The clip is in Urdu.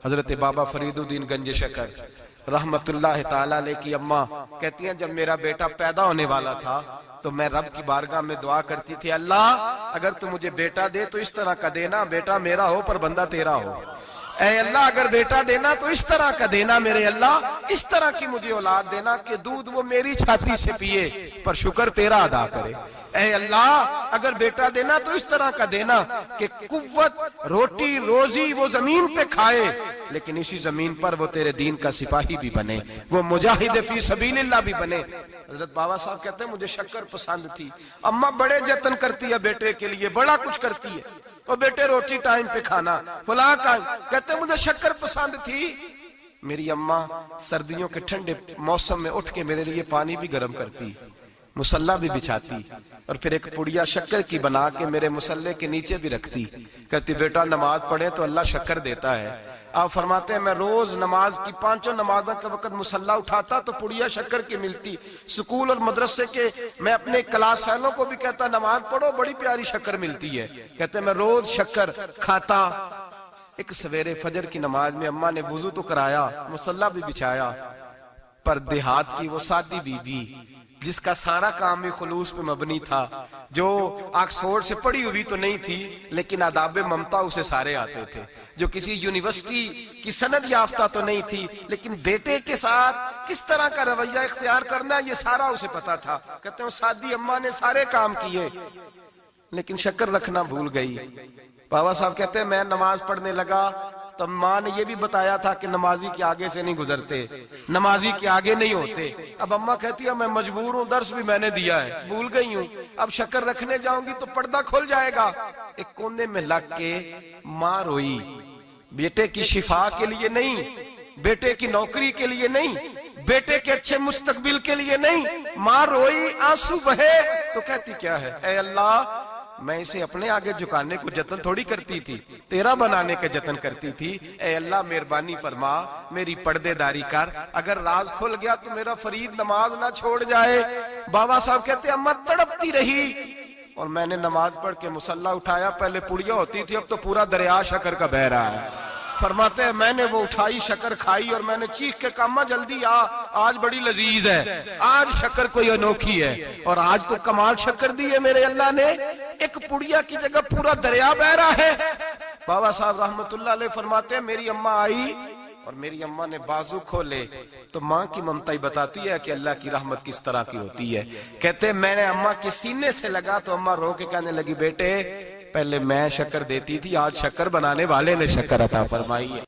حضرت بابا فرید الدین گنج شکر رحمت اللہ تعالیٰ علیہ کی اماں کہتی ہیں جب میرا بیٹا پیدا ہونے والا تھا تو میں رب کی بارگاہ میں دعا کرتی تھی، اللہ اگر تو مجھے بیٹا دے تو اس طرح کا دینا بیٹا میرا ہو پر بندہ تیرا ہو، اے اللہ اگر بیٹا دینا تو اس طرح کا دینا میرے اللہ، اس طرح کی مجھے اولاد دینا کہ دودھ وہ میری چھاتی سے پیے پر شکر تیرا ادا کرے، اے اللہ اگر بیٹا دینا تو اس طرح کا دینا کہ قوت روٹی روزی وہ زمین پہ کھائے لیکن اسی زمین پر وہ تیرے دین کا سپاہی بھی بنے، وہ مجاہد فی سبیل اللہ بھی بنے۔ حضرت بابا صاحب کہتے ہیں مجھے شکر پسند تھی، اماں بڑے جتن کرتی ہے بیٹے کے لیے، بڑا کچھ کرتی ہے، اور بیٹے روٹی ٹائم پہ کھانا فلاں ٹائم، کہتے ہیں مجھے شکر پسند تھی۔ میری اماں سردیوں کے ٹھنڈے موسم میں اٹھ کے میرے لیے پانی بھی گرم کرتی، مصلی بھی بچھاتی، اور پھر ایک پڑیا شکر کی بنا کے میرے مصلی کے نیچے بھی رکھتی، کہتی بیٹا نماز پڑھیں تو اللہ شکر دیتا ہے۔ آپ فرماتے ہیں میں روز نماز کی 5 نمازوں کے وقت مصلی اٹھاتا تو پڑیا شکر کی ملتی، سکول اور مدرسے کے میں اپنے کلاس فیلوں کو بھی کہتا نماز پڑھو بڑی پیاری شکر ملتی ہے، کہتے ہیں میں روز شکر کھاتا۔ ایک سویرے فجر کی نماز میں اماں نے وضو تو کرایا مصلی بھی بچھایا، پر دیہات کی وہ سادی بی بی جس کا سارا کام بھی خلوص پہ مبنی تھا، جو آکسفورڈ سے پڑھی ہوئی تو نہیں تھی لیکن آداب ممتا اسے سارے آتے تھے، جو کسی یونیورسٹی کی سند یافتہ تو نہیں تھی لیکن بیٹے کے ساتھ کس طرح کا رویہ اختیار کرنا ہے یہ سارا اسے پتا تھا، کہتے ہیں سادی اماں نے سارے کام کیے لیکن شکر رکھنا بھول گئی۔ بابا صاحب کہتے ہیں میں نماز پڑھنے لگا تو ماں نے یہ بھی بتایا تھا کہ نمازی کے آگے سے نہیں گزرتے، نمازی کے آگے نہیں ہوتے۔ اب اماں کہتی ہے میں مجبور ہوں، درس بھی میں نے دیا ہے، بھول گئی ہوں، اب شکر رکھنے جاؤں گی تو پردہ کھل جائے گا۔ ایک کونے میں لگ کے ماں روئی، بیٹے کی شفا کے لیے نہیں، بیٹے کی نوکری کے لیے نہیں، بیٹے کے اچھے مستقبل کے لیے نہیں، ماں روئی آنسو بہے تو کہتی کیا ہے، اے اللہ میں اسے اپنے آگے جھکانے کو جتن تھوڑی کرتی تھی، تیرا بنانے کا جتن کرتی تھی، اے اللہ مہربانی فرما میری پردے داری کر، اگر راز کھل گیا تو میرا فرید نماز نہ چھوڑ جائے۔ بابا صاحب کہتے ہیں اماں تڑپتی رہی اور میں نے نماز پڑھ کے مصلی اٹھایا، پہلے پڑیا ہوتی تھی اب تو پورا دریا شکر کا بہ رہا ہے۔ فرماتے ہیں میں نے وہ اٹھائی شکر کھائی اور میں نے چیخ کے کہا اماں جلدی آج بڑی لذیذ ہے، آج شکر کوئی انوکھی ہے، اور آج تو کمال شکر دی ہے میرے اللہ نے، ایک پڑیا کی جگہ پورا دریا بہ رہا ہے۔ بابا صاحب رحمت اللہ علیہ فرماتے ہیں میری اماں آئی اور میری اماں نے بازو کھولے تو ماں کی ممتا ہی بتاتی ہے کہ اللہ کی رحمت کس طرح کی ہوتی ہے۔ کہتے ہیں میں نے اماں کے سینے سے لگا تو اماں رو کے کہنے لگی بیٹے پہلے میں شکر دیتی تھی، آج شکر بنانے والے نے شکر عطا فرمائی ہے۔